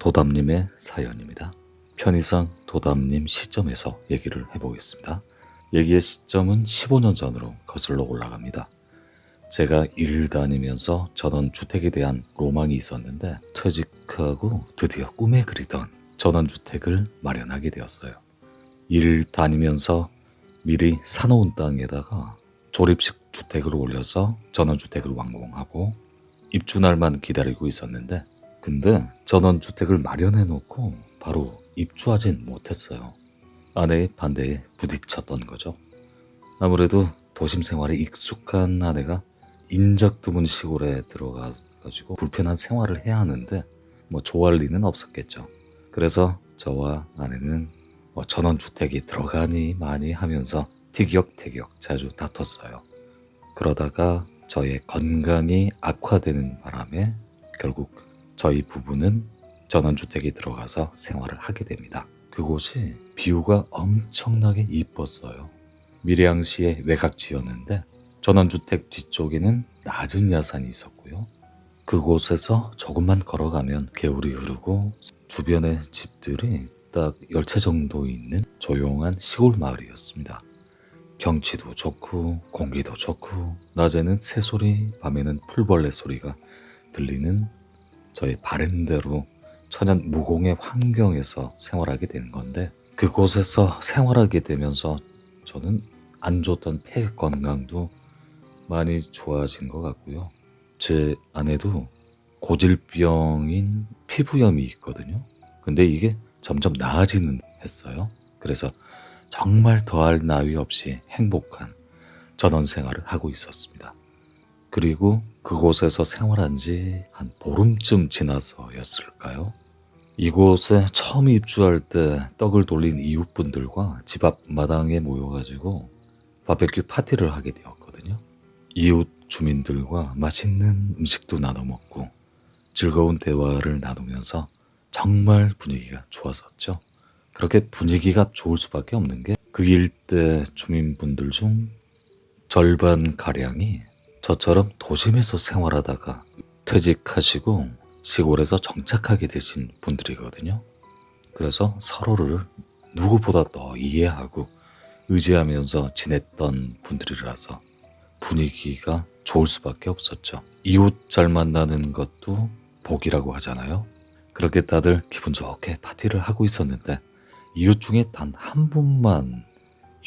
도담님의 사연입니다. 편의상 도담님 시점에서 얘기를 해보겠습니다. 얘기의 시점은 15년 전으로 거슬러 올라갑니다. 제가 일 다니면서 전원주택에 대한 로망이 있었는데 퇴직하고 드디어 꿈에 그리던 전원주택을 마련하게 되었어요. 일 다니면서 미리 사놓은 땅에다가 조립식 주택을 올려서 전원주택을 완공하고 입주날만 기다리고 있었는데, 근데 전원주택을 마련해 놓고 바로 입주하진 못했어요. 아내의 반대에 부딪혔던 거죠. 아무래도 도심 생활에 익숙한 아내가 인적 드문 시골에 들어가가지고 불편한 생활을 해야 하는데 좋아할 리는 없었겠죠. 그래서 저와 아내는 전원주택이 들어가니 마니 하면서 티격태격 자주 다퉜어요. 그러다가 저의 건강이 악화되는 바람에 결국 저희 부부는 전원주택에 들어가서 생활을 하게 됩니다. 그곳이 뷰가 엄청나게 이뻤어요. 밀양시의 외곽지였는데 전원주택 뒤쪽에는 낮은 야산이 있었고요. 그곳에서 조금만 걸어가면 개울이 흐르고 주변의 집들이 딱 10채 정도 있는 조용한 시골 마을이었습니다. 경치도 좋고 공기도 좋고 낮에는 새소리, 밤에는 풀벌레 소리가 들리는 저의 바램대로 천연 무공의 환경에서 생활하게 된 건데, 그곳에서 생활하게 되면서 저는 안 좋던 폐 건강도 많이 좋아진 것 같고요. 제 아내도 고질병인 피부염이 있거든요. 근데 이게 점점 나아지는 했어요. 그래서 정말 더할 나위 없이 행복한 전원 생활을 하고 있었습니다. 그리고 그곳에서 생활한 지 한 보름쯤 지나서였을까요? 이곳에 처음 입주할 때 떡을 돌린 이웃분들과 집 앞 마당에 모여가지고 바베큐 파티를 하게 되었거든요. 이웃 주민들과 맛있는 음식도 나눠 먹고 즐거운 대화를 나누면서 정말 분위기가 좋았었죠. 그렇게 분위기가 좋을 수밖에 없는 게 그 일대 주민분들 중 절반가량이 저처럼 도심에서 생활하다가 퇴직하시고 시골에서 정착하게 되신 분들이거든요. 그래서 서로를 누구보다 더 이해하고 의지하면서 지냈던 분들이라서 분위기가 좋을 수밖에 없었죠. 이웃 잘 만나는 것도 복이라고 하잖아요. 그렇게 다들 기분 좋게 파티를 하고 있었는데 이웃 중에 단 한 분만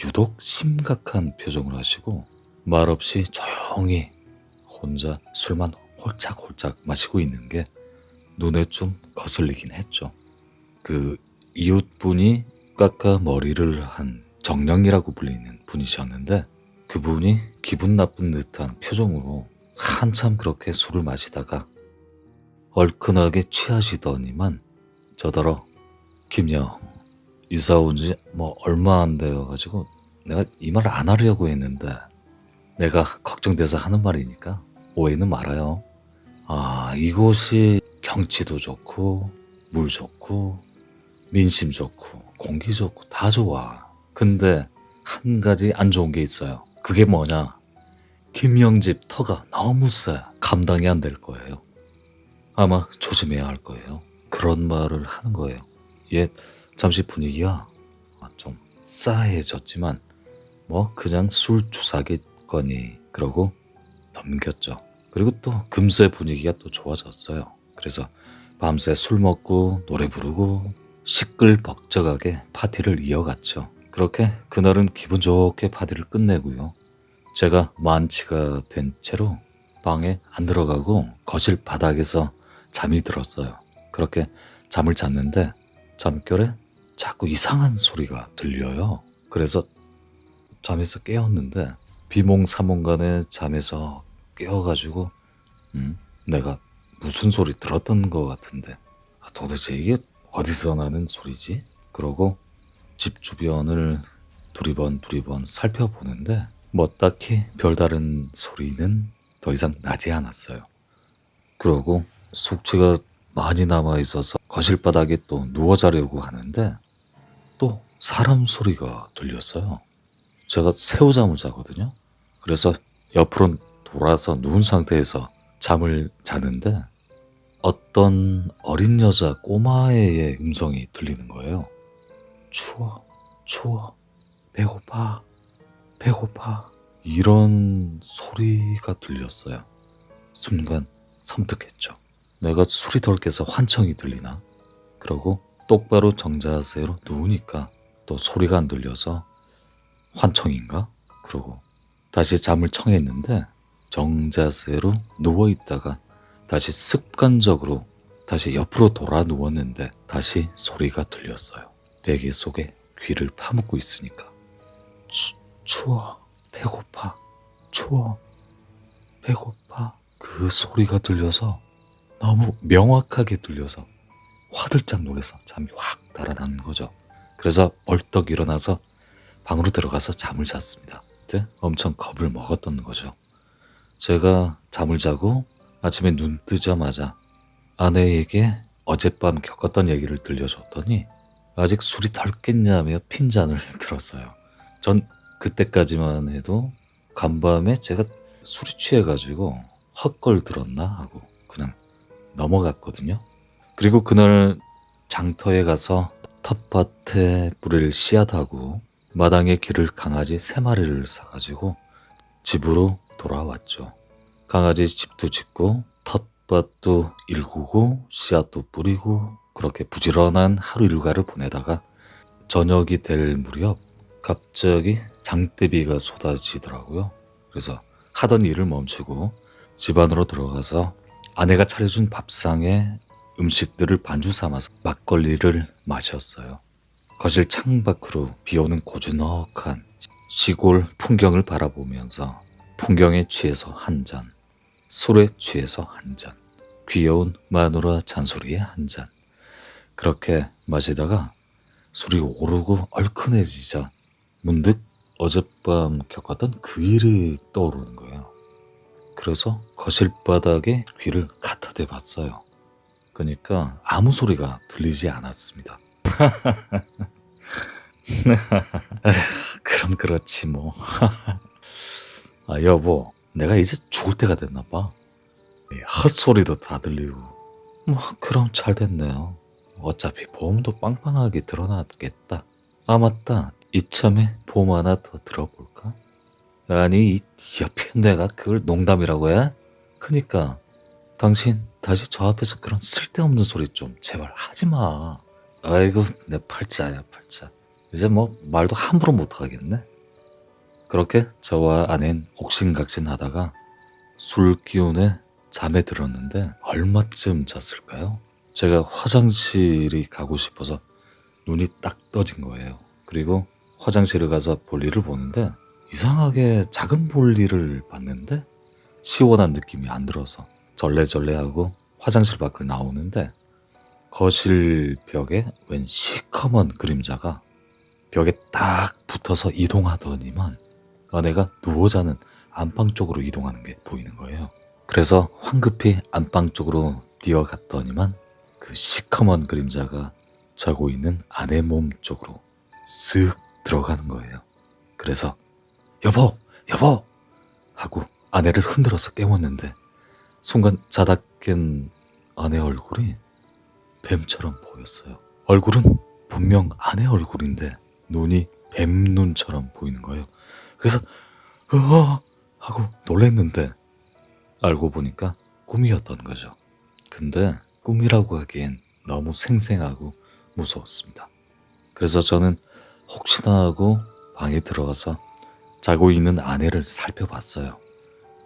유독 심각한 표정을 하시고 말없이 조용히 혼자 술만 홀짝홀짝 마시고 있는 게 눈에 좀 거슬리긴 했죠. 그 이웃분이 깎아 머리를 한 정령이라고 불리는 분이셨는데, 그분이 기분 나쁜 듯한 표정으로 한참 그렇게 술을 마시다가 얼큰하게 취하시더니만 저더러 김영 이사 온 지 얼마 안 되어가지고 내가 이 말을 안 하려고 했는데 내가 걱정돼서 하는 말이니까 오해는 말아요. 이곳이 경치도 좋고 물 좋고 민심 좋고 공기 좋고 다 좋아. 근데 한 가지 안 좋은 게 있어요. 그게 뭐냐? 김영집 터가 너무 세. 감당이 안 될 거예요. 아마 조심해야 할 거예요. 그런 말을 하는 거예요. 잠시 분위기가 좀 싸해졌지만 그냥 술 주사겠거니 그러고 넘겼죠. 그리고 또 금세 분위기가 또 좋아졌어요. 그래서 밤새 술 먹고 노래 부르고 시끌벅적하게 파티를 이어갔죠. 그렇게 그날은 기분 좋게 파티를 끝내고요. 제가 만취가 된 채로 방에 안 들어가고 거실 바닥에서 잠이 들었어요. 그렇게 잠을 잤는데 잠결에 자꾸 이상한 소리가 들려요. 그래서 잠에서 깨었는데 비몽사몽간에 잠에서 깨어가지고 내가 무슨 소리 들었던 것 같은데 도대체 이게 어디서 나는 소리지? 그러고 집 주변을 두리번 살펴보는데 딱히 별다른 소리는 더 이상 나지 않았어요. 그러고 숙취가 많이 남아있어서 거실 바닥에 또 누워 자려고 하는데 또 사람 소리가 들렸어요. 제가 새우잠을 자거든요. 그래서 옆으로 돌아서 누운 상태에서 잠을 자는데 어떤 어린 여자 꼬마애의 음성이 들리는 거예요. 추워, 추워, 배고파, 배고파. 이런 소리가 들렸어요. 순간 섬뜩했죠. 내가 술이 덜 깨서 환청이 들리나? 그러고 똑바로 정자세로 누우니까 또 소리가 안 들려서 환청인가? 그러고 다시 잠을 청했는데 정자세로 누워있다가 다시 습관적으로 다시 옆으로 돌아 누웠는데 다시 소리가 들렸어요. 베개 속에 귀를 파묻고 있으니까 추워, 배고파, 추워, 배고파. 그 소리가 들려서 너무 명확하게 들려서 화들짝 놀라서 잠이 확 달아나는 거죠. 그래서 벌떡 일어나서 방으로 들어가서 잠을 잤습니다. 그때 엄청 겁을 먹었던 거죠. 제가 잠을 자고 아침에 눈 뜨자마자 아내에게 어젯밤 겪었던 얘기를 들려줬더니 아직 술이 덜 깼냐며 핀잔을 들었어요. 전 그때까지만 해도 간밤에 제가 술이 취해가지고 헛걸 들었나 하고 그냥 넘어갔거든요. 그리고 그날 장터에 가서 텃밭에 뿌리를 씨앗하고 마당에 기를 강아지 3마리를 사가지고 집으로 돌아왔죠. 강아지 집도 짓고 텃밭도 일구고 씨앗도 뿌리고 그렇게 부지런한 하루 일과를 보내다가 저녁이 될 무렵 갑자기 장대비가 쏟아지더라고요. 그래서 하던 일을 멈추고 집 안으로 들어가서 아내가 차려준 밥상에 음식들을 반주 삼아서 막걸리를 마셨어요. 거실 창밖으로 비오는 고즈넉한 시골 풍경을 바라보면서 풍경에 취해서 한 잔, 술에 취해서 한 잔, 귀여운 마누라 잔소리에 한 잔. 그렇게 마시다가 술이 오르고 얼큰해지자 문득 어젯밤 겪었던 그 일이 떠오르는 거예요. 그래서 거실 바닥에 귀를 갖다 대봤어요. 그러니까 아무 소리가 들리지 않았습니다. 그럼 그렇지 뭐. 아, 여보, 내가 이제 죽을 때가 됐나 봐. 헛소리도 다 들리고. 뭐 그럼 잘 됐네요. 어차피 보험도 빵빵하게 드러나겠다. 아 맞다, 이참에 보험 하나 더 들어볼까? 아니 이 옆에 내가 그걸 농담이라고 해? 그니까 당신 다시 저 앞에서 그런 쓸데없는 소리 좀 제발 하지마. 아이고 내 팔자야 팔자. 이제 뭐 말도 함부로 못하겠네. 그렇게 저와 아내는 옥신각신하다가 술 기운에 잠에 들었는데 얼마쯤 잤을까요? 제가 화장실이 가고 싶어서 눈이 딱 떠진 거예요. 그리고 화장실을 가서 볼일을 보는데 이상하게 작은 볼일을 봤는데 시원한 느낌이 안 들어서 절레절레하고 화장실 밖을 나오는데 거실 벽에 웬 시커먼 그림자가 벽에 딱 붙어서 이동하더니만 아내가 누워 자는 안방 쪽으로 이동하는 게 보이는 거예요. 그래서 황급히 안방 쪽으로 뛰어갔더니만 그 시커먼 그림자가 자고 있는 아내 몸 쪽으로 쓱 들어가는 거예요. 그래서 여보! 여보! 하고 아내를 흔들어서 깨웠는데 순간 자다 깬 아내 얼굴이 뱀처럼 보였어요. 얼굴은 분명 아내 얼굴인데 눈이 뱀 눈처럼 보이는 거예요. 그래서 하고 놀랐는데 알고 보니까 꿈이었던 거죠. 근데 꿈이라고 하기엔 너무 생생하고 무서웠습니다. 그래서 저는 혹시나 하고 방에 들어가서 자고 있는 아내를 살펴봤어요.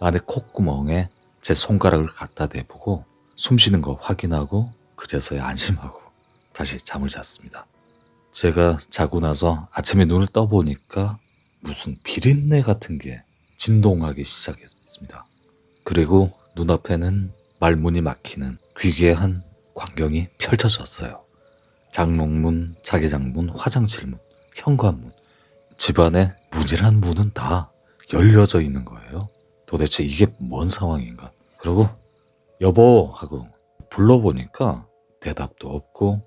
아내 콧구멍에 제 손가락을 갖다 대보고 숨 쉬는 거 확인하고 그제서야 안심하고 다시 잠을 잤습니다. 제가 자고 나서 아침에 눈을 떠보니까 무슨 비린내 같은 게 진동하기 시작했습니다. 그리고 눈앞에는 말문이 막히는 귀괴한 광경이 펼쳐졌어요. 장롱문, 자개장문, 화장실문, 현관문, 집안의 무질한 문은 다 열려져 있는 거예요. 도대체 이게 뭔 상황인가? 그러고 여보 하고 불러보니까 대답도 없고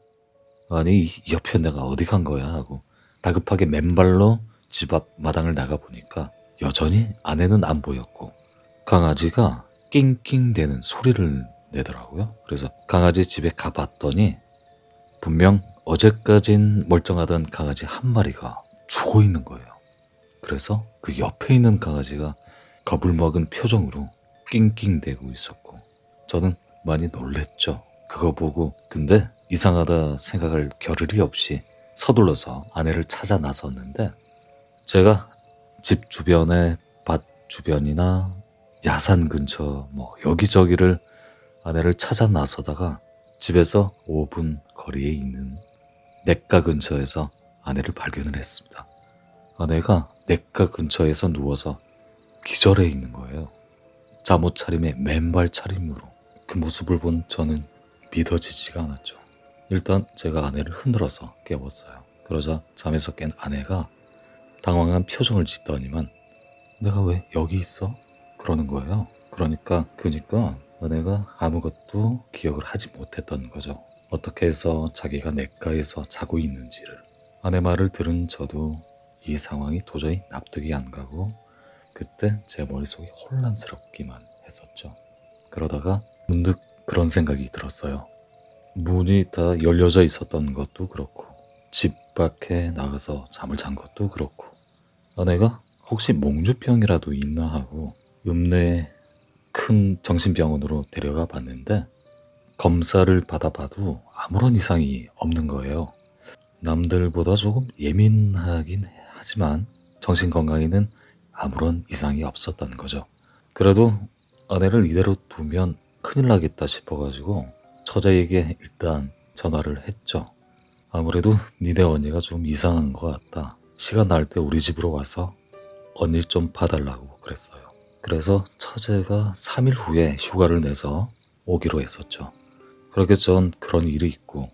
아니 이 옆에 내가 어디 간 거야 하고 다급하게 맨발로 집 앞 마당을 나가보니까 여전히 아내는 안 보였고 강아지가 낑낑대는 소리를 내더라고요. 그래서 강아지 집에 가봤더니 분명 어제까진 멀쩡하던 강아지 한 마리가 죽어 있는 거예요. 그래서 그 옆에 있는 강아지가 겁을 먹은 표정으로 낑낑대고 있었고 저는 많이 놀랬죠. 그거 보고. 근데 이상하다 생각할 겨를이 없이 서둘러서 아내를 찾아 나섰는데 제가 집 주변에 밭 주변이나 야산 근처 뭐 여기저기를 아내를 찾아 나서다가 집에서 5분 거리에 있는 냇가 근처에서 아내를 발견을 했습니다. 아내가 냇가 근처에서 누워서 기절해 있는 거예요. 잠옷 차림에 맨발 차림으로. 그 모습을 본 저는 믿어지지가 않았죠. 일단 제가 아내를 흔들어서 깨웠어요. 그러자 잠에서 깬 아내가 당황한 표정을 짓더니만 내가 왜 여기 있어? 그러는 거예요. 그러니까 아내가 아무것도 기억을 하지 못했던 거죠. 어떻게 해서 자기가 냇가에서 자고 있는지를. 아내 말을 들은 저도 이 상황이 도저히 납득이 안 가고 그때 제 머릿속이 혼란스럽기만 했었죠. 그러다가 문득 그런 생각이 들었어요. 문이 다 열려져 있었던 것도 그렇고 집 밖에 나가서 잠을 잔 것도 그렇고 아내가 혹시 몽주병이라도 있나 하고 읍내 큰 정신병원으로 데려가 봤는데 검사를 받아봐도 아무런 이상이 없는 거예요. 남들보다 조금 예민하긴 하지만 정신건강에는 아무런 이상이 없었던 거죠. 그래도 아내를 이대로 두면 큰일 나겠다 싶어가지고 처제에게 일단 전화를 했죠. 아무래도 니네 언니가 좀 이상한 것 같다. 시간 날 때 우리 집으로 와서 언니 좀 봐달라고 그랬어요. 그래서 처제가 3일 후에 휴가를 내서 오기로 했었죠. 그렇게 전 그런 일이 있고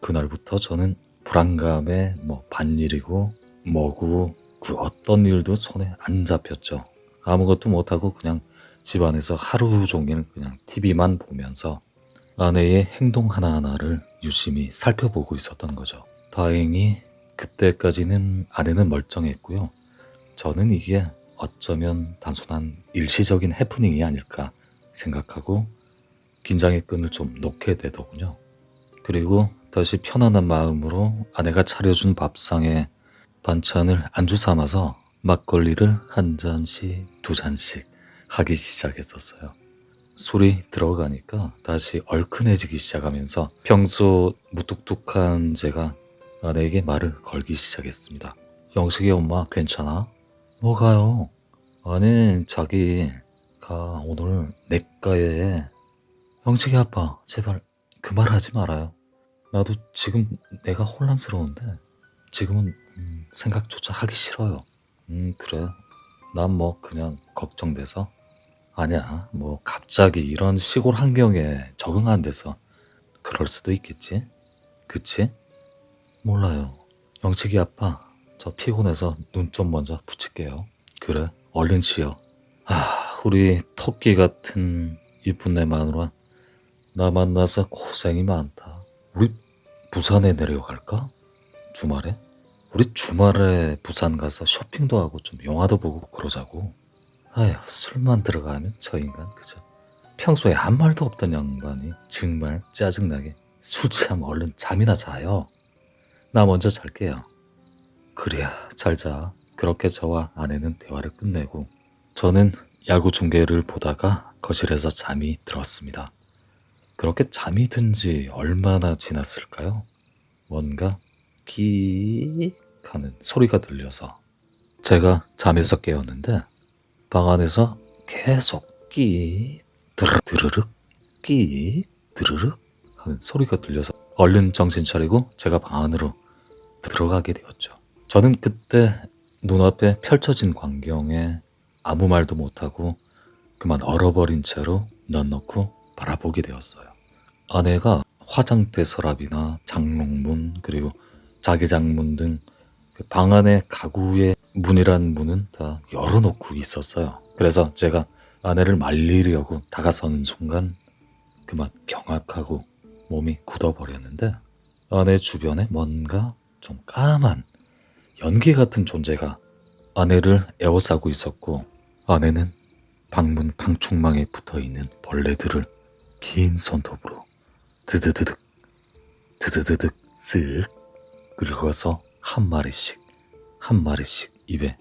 그날부터 저는 불안감에 반일이고 뭐고 그 어떤 일도 손에 안 잡혔죠. 아무것도 못하고 그냥 집안에서 하루 종일 그냥 TV만 보면서 아내의 행동 하나하나를 유심히 살펴보고 있었던 거죠. 다행히 그때까지는 아내는 멀쩡했고요. 저는 이게 어쩌면 단순한 일시적인 해프닝이 아닐까 생각하고 긴장의 끈을 좀 놓게 되더군요. 그리고 다시 편안한 마음으로 아내가 차려준 밥상에 반찬을 안주 삼아서 막걸리를 한 잔씩 두 잔씩 하기 시작했었어요. 술이 들어가니까 다시 얼큰해지기 시작하면서 평소 무뚝뚝한 제가 아내에게 말을 걸기 시작했습니다. 영식이 엄마 괜찮아? 뭐가요? 아니 자기가 오늘 냇가에 영식이 아빠 제발 그 말 하지 말아요. 나도 지금 내가 혼란스러운데 지금은 생각조차 하기 싫어요. 그래. 난 그냥 걱정돼서. 아니야 갑자기 이런 시골 환경에 적응 안 돼서 그럴 수도 있겠지. 그치? 몰라요. 영식이 아빠 저 피곤해서 눈 좀 먼저 붙일게요. 그래 얼른 쉬어. 우리 토끼 같은 이쁜 내 마누라 나 만나서 고생이 많다. 우리 부산에 내려갈까? 주말에? 우리 주말에 부산 가서 쇼핑도 하고 좀 영화도 보고 그러자고. 아휴 술만 들어가면 저 인간 그저 평소에 아무 말도 없던 양반이 정말 짜증나게 술 취하면 얼른 잠이나 자요. 나 먼저 잘게요. 그래야 잘 자. 그렇게 저와 아내는 대화를 끝내고 저는 야구 중계를 보다가 거실에서 잠이 들었습니다. 그렇게 잠이 든 지 얼마나 지났을까요? 뭔가 킥 하는 소리가 들려서 제가 잠에서 깨었는데 방 안에서 계속 끽 드르륵 끽 드르륵 하는 소리가 들려서 얼른 정신 차리고 제가 방 안으로 들어가게 되었죠. 저는 그때 눈앞에 펼쳐진 광경에 아무 말도 못하고 그만 얼어버린 채로 넋놓고 바라보게 되었어요. 아내가 화장대 서랍이나 장롱문 그리고 자개장문 등 방 안의 가구의 문이란 문은 다 열어놓고 있었어요. 그래서 제가 아내를 말리려고 다가서는 순간 그만 경악하고 몸이 굳어버렸는데 아내 주변에 뭔가 좀 까만 연기 같은 존재가 아내를 에워싸고 있었고 아내는 방문 방충망에 붙어있는 벌레들을 긴 손톱으로 드드드득 드드드득 쓱 긁어서 한 마리씩 입에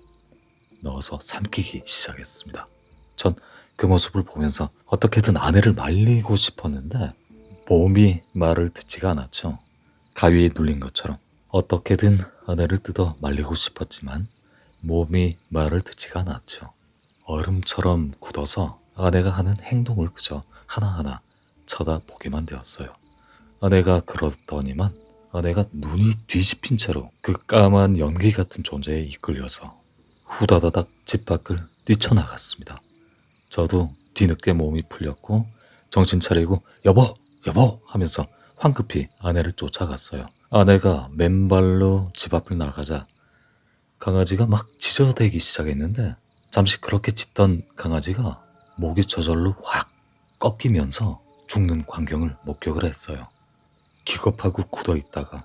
넣어서 삼키기 시작했습니다. 전 그 모습을 보면서 어떻게든 아내를 말리고 싶었는데 몸이 말을 듣지가 않았죠. 가위에 눌린 것처럼 어떻게든 아내를 뜯어 말리고 싶었지만 몸이 말을 듣지가 않았죠. 얼음처럼 굳어서 아내가 하는 행동을 그저 하나하나 쳐다보기만 되었어요. 아내가 그러더니만 아내가 눈이 뒤집힌 채로 그 까만 연기 같은 존재에 이끌려서 후다다닥 집 밖을 뛰쳐나갔습니다. 저도 뒤늦게 몸이 풀렸고 정신 차리고 여보 하면서 황급히 아내를 쫓아갔어요. 아내가 맨발로 집 앞을 나가자 강아지가 막 짖어대기 시작했는데 잠시 그렇게 짖던 강아지가 목이 저절로 확 꺾이면서 죽는 광경을 목격을 했어요. 기겁하고 굳어있다가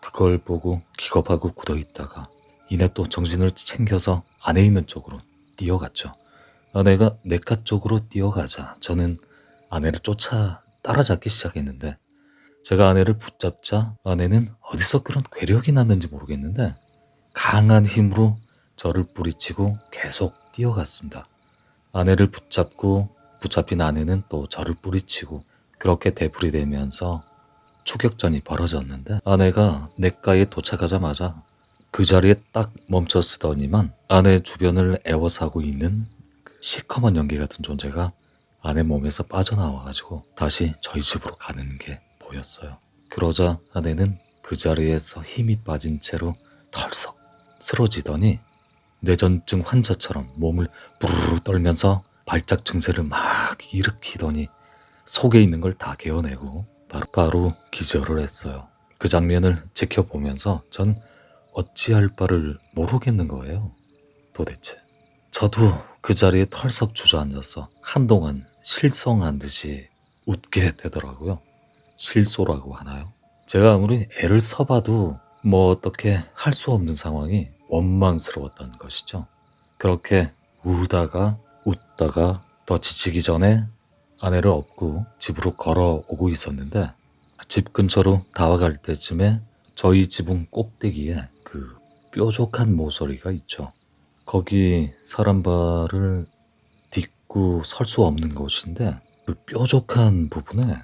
그걸 보고 기겁하고 굳어있다가 이내 또 정신을 챙겨서 아내 있는 쪽으로 뛰어갔죠. 아내가 내가 쪽으로 뛰어가자 저는 아내를 쫓아 따라잡기 시작했는데 제가 아내를 붙잡자 아내는 어디서 그런 괴력이 났는지 모르겠는데 강한 힘으로 저를 뿌리치고 계속 뛰어갔습니다. 아내를 붙잡힌 아내는 또 저를 뿌리치고 그렇게 되풀이되면서 추격전이 벌어졌는데 아내가 냇가에 도착하자마자 그 자리에 딱 멈춰서더니만 아내 주변을 에워싸고 있는 시커먼 연기 같은 존재가 아내 몸에서 빠져나와가지고 다시 저희 집으로 가는 게 보였어요. 그러자 아내는 그 자리에서 힘이 빠진 채로 털썩 쓰러지더니 뇌전증 환자처럼 몸을 부르르 떨면서 발작 증세를 막 일으키더니 속에 있는 걸 다 개어내고 바로 기절을 했어요. 그 장면을 지켜보면서 전 어찌할 바를 모르겠는 거예요. 도대체. 저도 그 자리에 털썩 주저앉아서 한동안 실성한 듯이 웃게 되더라고요. 실소라고 하나요? 제가 아무리 애를 써봐도 뭐 어떻게 할 수 없는 상황이 원망스러웠던 것이죠. 그렇게 울다가 웃다가 더 지치기 전에 아내를 업고 집으로 걸어오고 있었는데 집 근처로 다가갈 때쯤에 저희 지붕 꼭대기에 그 뾰족한 모서리가 있죠. 거기 사람 발을 딛고 설 수 없는 곳인데 그 뾰족한 부분에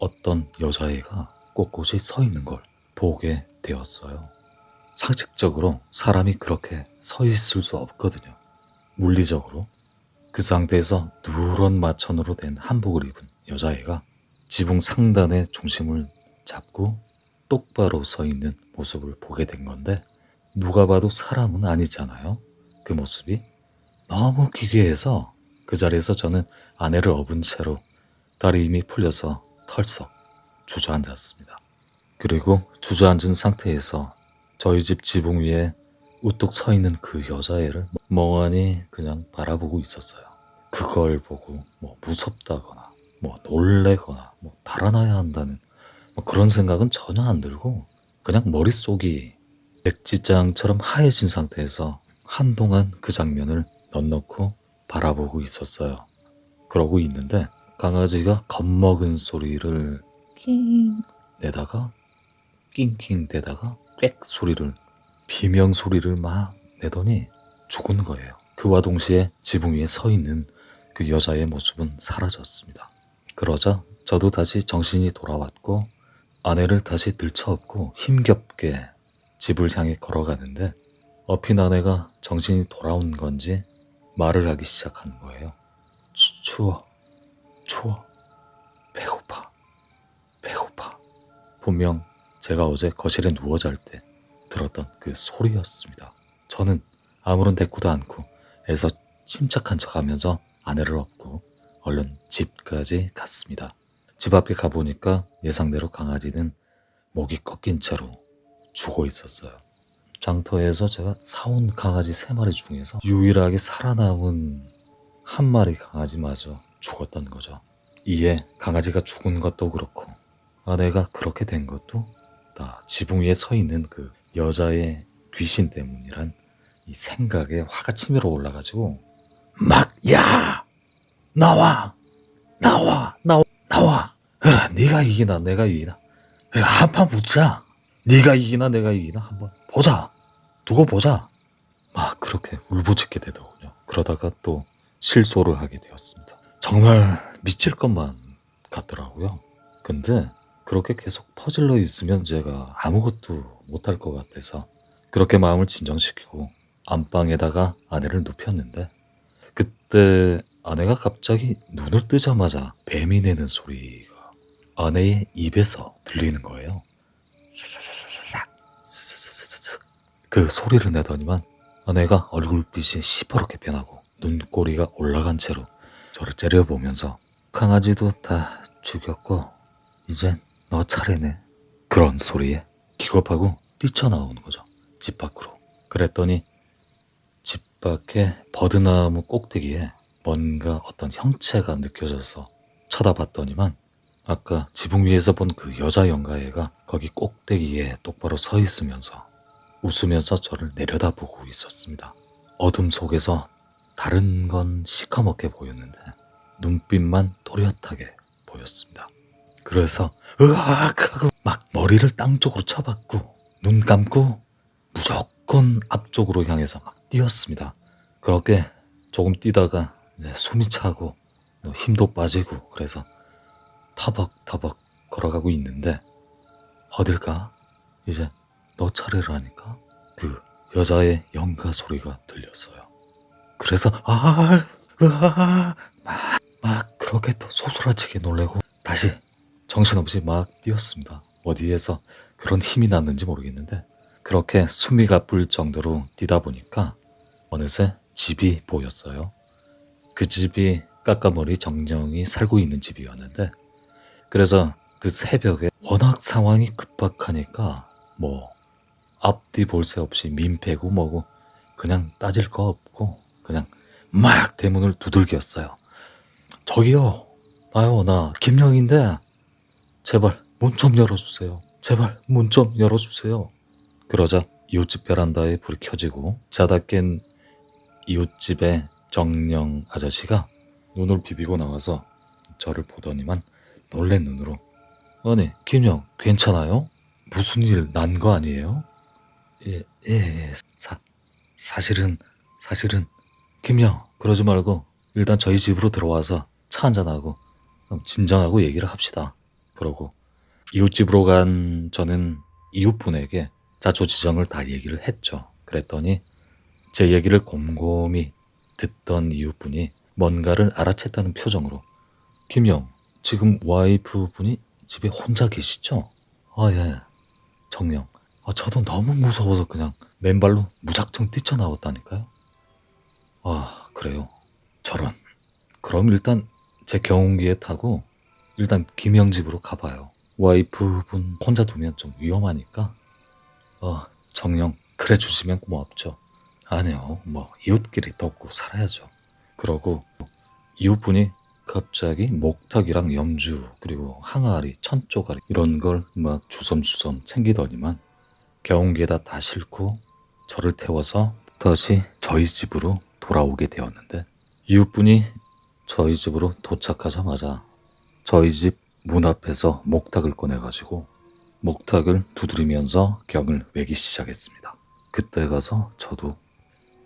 어떤 여자애가 꼿꼿이 서 있는 걸 보게 되었어요. 상식적으로 사람이 그렇게 서 있을 수 없거든요. 물리적으로. 그 상태에서 누런 마천으로 된 한복을 입은 여자애가 지붕 상단의 중심을 잡고 똑바로 서 있는 모습을 보게 된 건데 누가 봐도 사람은 아니잖아요. 그 모습이 너무 기괴해서 그 자리에서 저는 아내를 업은 채로 다리 힘이 풀려서 털썩 주저앉았습니다. 그리고 주저앉은 상태에서 저희 집 지붕 위에 우뚝 서 있는 그 여자애를 멍하니 그냥 바라보고 있었어요. 그걸 보고 뭐 무섭다거나 뭐 놀래거나 뭐 달아나야 한다는 뭐 그런 생각은 전혀 안 들고 그냥 머릿속이 백지장처럼 하얘진 상태에서 한동안 그 장면을 넉넉히 바라보고 있었어요. 그러고 있는데 강아지가 겁먹은 소리를 낑 내다가 낑낑 대다가 꽥 소리를 비명 소리를 막 내더니 죽은 거예요. 그와 동시에 지붕 위에 서 있는 그 여자의 모습은 사라졌습니다. 그러자 저도 다시 정신이 돌아왔고 아내를 다시 들쳐업고 힘겹게 집을 향해 걸어가는데 업힌 아내가 정신이 돌아온 건지 말을 하기 시작하는 거예요. 추워 배고파. 분명 제가 어제 거실에 누워 잘 때 들었던 그 소리였습니다. 저는 아무런 대꾸도 않고 애써 침착한 척하면서 아내를 업고 얼른 집까지 갔습니다. 집 앞에 가보니까 예상대로 강아지는 목이 꺾인 채로 죽어 있었어요. 장터에서 제가 사온 강아지 3마리 중에서 유일하게 살아남은 한 마리 강아지마저 죽었던 거죠. 이에 강아지가 죽은 것도 그렇고 아내가 그렇게 된 것도 다 지붕 위에 서 있는 그 여자의 귀신 때문이란 이 생각에 화가 치밀어 올라가지고 막 야! 나와! 그래, 네가 이기나 내가 이기나. 그래, 한판 붙자. 네가 이기나 내가 이기나 한번 보자. 두고 보자. 막 그렇게 울부짖게 되더군요. 그러다가 또 실소를 하게 되었습니다. 정말 미칠 것만 같더라고요. 근데 그렇게 계속 퍼질러 있으면 제가 아무것도 못할 것 같아서 그렇게 마음을 진정시키고 안방에다가 아내를 눕혔는데, 그때 아내가 갑자기 눈을 뜨자마자 뱀이 내는 소리가 아내의 입에서 들리는 거예요. 사사사사삭, 스스스스스. 그 소리를 내더니만 아내가 얼굴빛이 시퍼렇게 변하고 눈꼬리가 올라간 채로 저를 째려보면서 강아지도 다 죽였고 이젠 너 차례네. 그런 소리에 기겁하고 뛰쳐나오는 거죠. 집 밖으로. 그랬더니 집 밖에 버드나무 꼭대기에 뭔가 어떤 형체가 느껴져서 쳐다봤더니만 아까 지붕 위에서 본 그 여자 영가애가 거기 꼭대기에 똑바로 서 있으면서 웃으면서 저를 내려다보고 있었습니다. 어둠 속에서 다른 건 시커멓게 보였는데 눈빛만 또렷하게 보였습니다. 그래서 으악 하고 막 머리를 땅 쪽으로 쳐박고 눈 감고 무조건 앞쪽으로 향해서 막 뛰었습니다. 그렇게 조금 뛰다가 이제 숨이 차고 힘도 빠지고 그래서 터벅터벅 걸어가고 있는데 어딜까? 이제 너 차례라니까 그 여자의 영가 소리가 들렸어요. 그래서 막 그렇게 또 소스라치게 놀래고 다시 정신없이 막 뛰었습니다. 어디에서 그런 힘이 났는지 모르겠는데 그렇게 숨이 가쁠 정도로 뛰다 보니까 어느새 집이 보였어요. 그 집이 까까머리 정령이 살고 있는 집이었는데, 그래서 그 새벽에 워낙 상황이 급박하니까 뭐 앞뒤 볼 새 없이 민폐고 뭐고 그냥 따질 거 없고 그냥 막 대문을 두들겼어요. 저기요, 나요, 나 김영인데 제발 문 좀 열어주세요. 제발 문 좀 열어주세요. 그러자 이웃집 베란다에 불이 켜지고 자다 깬 이웃집의 정령 아저씨가 눈을 비비고 나와서 저를 보더니만 놀란 눈으로 아니 김영 괜찮아요? 무슨 일 난 거 아니에요? 예. 사실은 김영 그러지 말고 일단 저희 집으로 들어와서 차 한잔하고 진정하고 얘기를 합시다. 그러고 이웃집으로 간 저는 이웃분에게 자초지정을 다 얘기를 했죠. 그랬더니 제 얘기를 곰곰이 듣던 이웃분이 뭔가를 알아챘다는 표정으로 김영 지금 와이프분이 집에 혼자 계시죠? 예. 정령. 저도 너무 무서워서 그냥 맨발로 무작정 뛰쳐나왔다니까요. 그래요. 저런. 그럼 일단 제 경운기에 타고 일단 김영 집으로 가봐요. 와이프분 혼자 두면 좀 위험하니까. 정령 그래 주시면 고맙죠. 아니요. 뭐 이웃끼리 돕고 살아야죠. 그러고 이웃분이 갑자기 목탁이랑 염주 그리고 항아리, 천조가리 이런 걸 막 주섬주섬 챙기더니만 경운기에다 다 싣고 저를 태워서 다시 저희 집으로 돌아오게 되었는데, 이웃분이 저희 집으로 도착하자마자 저희 집 문 앞에서 목탁을 꺼내가지고 목탁을 두드리면서 경을 외기 시작했습니다. 그때 가서 저도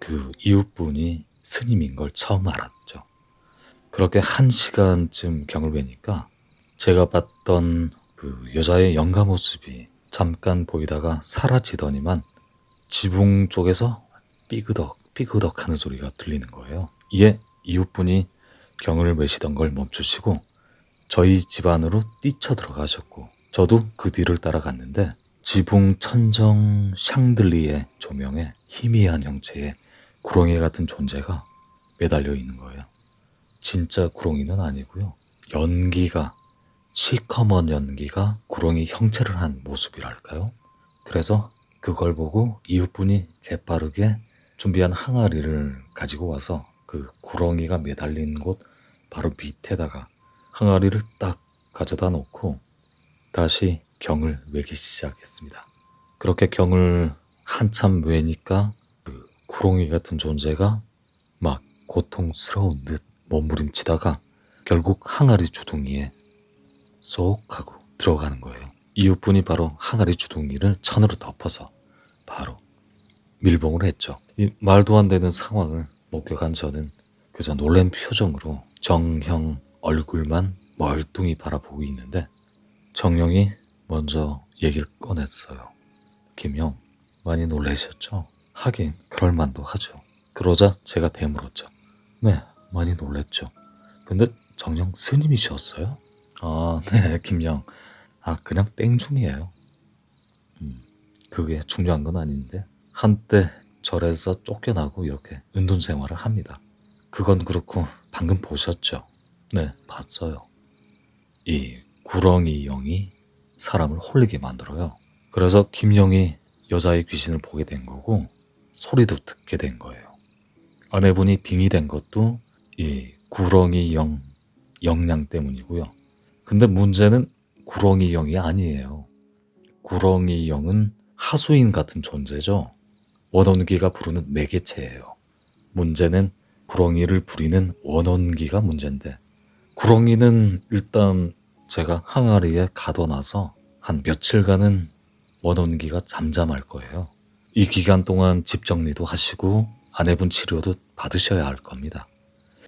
그 이웃분이 스님인 걸 처음 알았죠. 그렇게 1시간쯤 경을 외니까 제가 봤던 그 여자의 영가 모습이 잠깐 보이다가 사라지더니만 지붕 쪽에서 삐그덕 하는 소리가 들리는 거예요. 이에 이웃분이 경을 외시던 걸 멈추시고 저희 집 안으로 뛰쳐 들어가셨고 저도 그 뒤를 따라갔는데 지붕 천정 샹들리에 조명에 희미한 형체의 구렁이 같은 존재가 매달려 있는 거예요. 진짜 구렁이는 아니고요. 연기가 시커먼 연기가 구렁이 형체를 한 모습이랄까요? 그래서 그걸 보고 이웃분이 재빠르게 준비한 항아리를 가지고 와서 그 구렁이가 매달린 곳 바로 밑에다가 항아리를 딱 가져다 놓고 다시 경을 외기 시작했습니다. 그렇게 경을 한참 외니까 그 구렁이 같은 존재가 막 고통스러운 듯 몸부림치다가 결국 항아리 주둥이에 쏙 하고 들어가는 거예요. 이웃분이 바로 항아리 주둥이를 천으로 덮어서 바로 밀봉을 했죠. 이 말도 안 되는 상황을 목격한 저는 그저 놀란 표정으로 정형 얼굴만 멀뚱히 바라보고 있는데 정형이 먼저 얘기를 꺼냈어요. 김형, 많이 놀라셨죠? 하긴 그럴만도 하죠. 그러자 제가 되물었죠. 네, 많이 놀랬죠. 근데 정형 스님이셨어요? 아, 네, 김형. 아, 그냥 땡중이에요. 그게 중요한 건 아닌데 한때 절에서 쫓겨나고 이렇게 은둔 생활을 합니다. 그건 그렇고 방금 보셨죠? 네, 봤어요. 이 구렁이 영이 사람을 홀리게 만들어요. 그래서 김영이 여자의 귀신을 보게 된 거고 소리도 듣게 된 거예요. 아내분이 빙의된 것도 이 구렁이 영 영양 때문이고요. 근데 문제는 구렁이 영이 아니에요. 구렁이 영은 하수인 같은 존재죠. 원혼기가 부르는 매개체예요. 문제는 구렁이를 부리는 원혼기가 문제인데 구렁이는 일단 제가 항아리에 가둬놔서 한 며칠간은 원혼기가 잠잠할 거예요. 이 기간 동안 집 정리도 하시고 아내분 치료도 받으셔야 할 겁니다.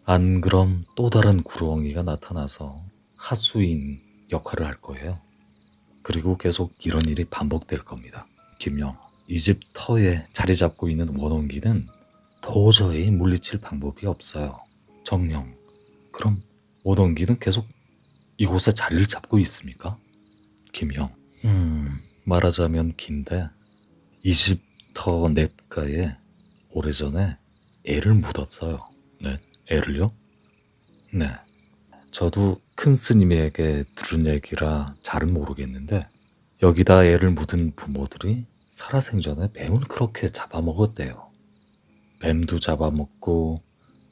안 그럼 또 다른 구렁이가 나타나서 하수인 역할을 할 거예요. 그리고 계속 이런 일이 반복될 겁니다. 김영, 이 집 터에 자리 잡고 있는 원혼기는 도저히 물리칠 방법이 없어요. 정영, 그럼 원혼기는 계속 이곳에 자리를 잡고 있습니까? 김영, 말하자면 긴데 이 집 터 냇가에 오래전에 애를 묻었어요. 네, 애를요? 네. 저도 큰 스님에게 들은 얘기라 잘은 모르겠는데 여기다 애를 묻은 부모들이 살아생전에 뱀을 그렇게 잡아먹었대요. 뱀도 잡아먹고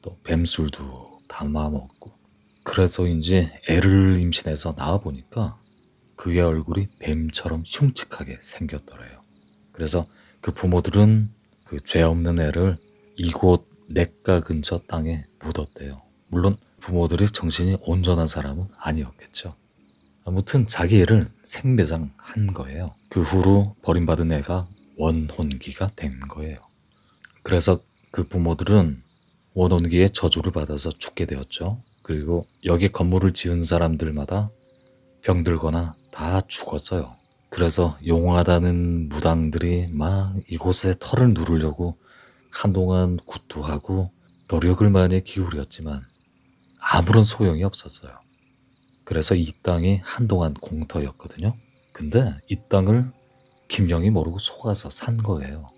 또 뱀술도 담아먹고 그래서인지 애를 임신해서 낳아보니까 그의 얼굴이 뱀처럼 흉측하게 생겼더래요. 그래서 그 부모들은 그 죄 없는 애를 이곳 냇가 근처 땅에 묻었대요. 물론 부모들이 정신이 온전한 사람은 아니었겠죠. 아무튼 자기 애를 생매장한 거예요. 그 후로 버림받은 애가 원혼기가 된 거예요. 그래서 그 부모들은 원혼기의 저주를 받아서 죽게 되었죠. 그리고 여기 건물을 지은 사람들마다 병들거나 다 죽었어요. 그래서 용하다는 무당들이 막 이곳에 털을 누르려고 한동안 구토하고 노력을 많이 기울였지만 아무런 소용이 없었어요. 그래서 이 땅이 한동안 공터였거든요. 근데 이 땅을 김영이 모르고 속아서 산 거예요.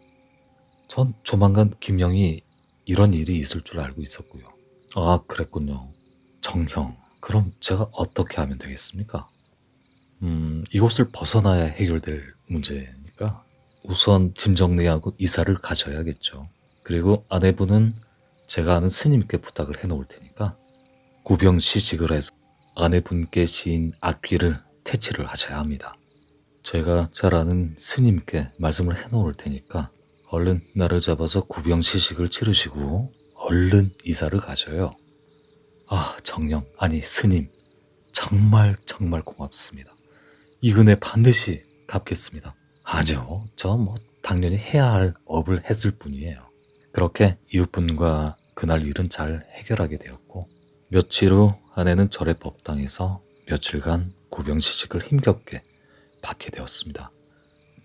전 조만간 김영이 이런 일이 있을 줄 알고 있었고요. 아, 그랬군요. 정형, 그럼 제가 어떻게 하면 되겠습니까? 이곳을 벗어나야 해결될 문제니까 우선 짐 정리하고 이사를 가셔야겠죠. 그리고 아내분은 제가 아는 스님께 부탁을 해놓을 테니까 구병시식을 해서 아내분께 시인 악귀를 퇴치를 하셔야 합니다. 제가 잘 아는 스님께 말씀을 해놓을 테니까 얼른 날을 잡아서 구병시식을 치르시고 얼른 이사를 가셔요. 아, 정령, 아니 스님, 정말 정말 고맙습니다. 이 은혜 반드시 갚겠습니다. 아니요, 저 당연히 해야 할 업을 했을 뿐이에요. 그렇게 이웃분과 그날 일은 잘 해결하게 되었고 며칠 후 아내는 절의 법당에서 며칠간 구병시식을 힘겹게 받게 되었습니다.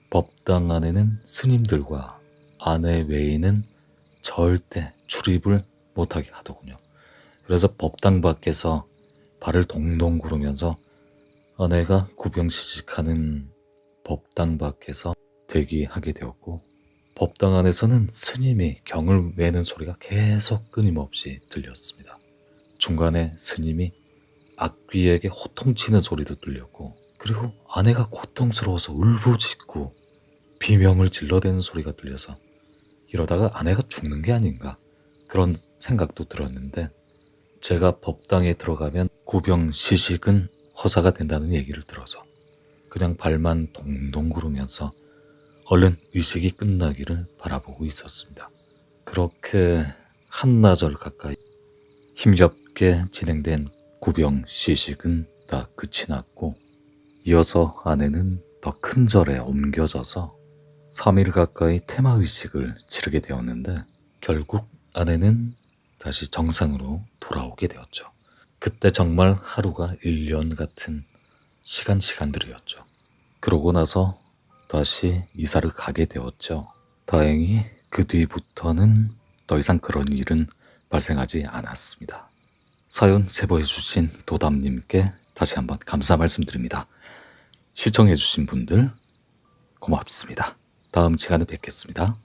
법당 안에는 스님들과 아내 외에는 절대 출입을 못하게 하더군요. 그래서 법당 밖에서 발을 동동 구르면서 아내가 구병시식하는 법당 밖에서 대기하게 되었고 법당 안에서는 스님이 경을 외는 소리가 계속 끊임없이 들렸습니다. 중간에 스님이 악귀에게 호통치는 소리도 들렸고 그리고 아내가 고통스러워서 울부짖고 비명을 질러대는 소리가 들려서 이러다가 아내가 죽는 게 아닌가 그런 생각도 들었는데 제가 법당에 들어가면 구병시식은 허사가 된다는 얘기를 들어서 그냥 발만 동동 구르면서 얼른 의식이 끝나기를 바라보고 있었습니다. 그렇게 한나절 가까이 힘겹게 진행된 구병시식은 다 끝이 났고 이어서 아내는 더 큰 절에 옮겨져서 3일 가까이 테마의식을 치르게 되었는데 결국 아내는 다시 정상으로 돌아오게 되었죠. 그때 정말 하루가 1년 같은 시간들이었죠. 그러고 나서 다시 이사를 가게 되었죠. 다행히 그 뒤부터는 더 이상 그런 일은 발생하지 않았습니다. 사연 제보해주신 도담님께 다시 한번 감사 말씀드립니다. 시청해주신 분들 고맙습니다. 다음 시간에 뵙겠습니다.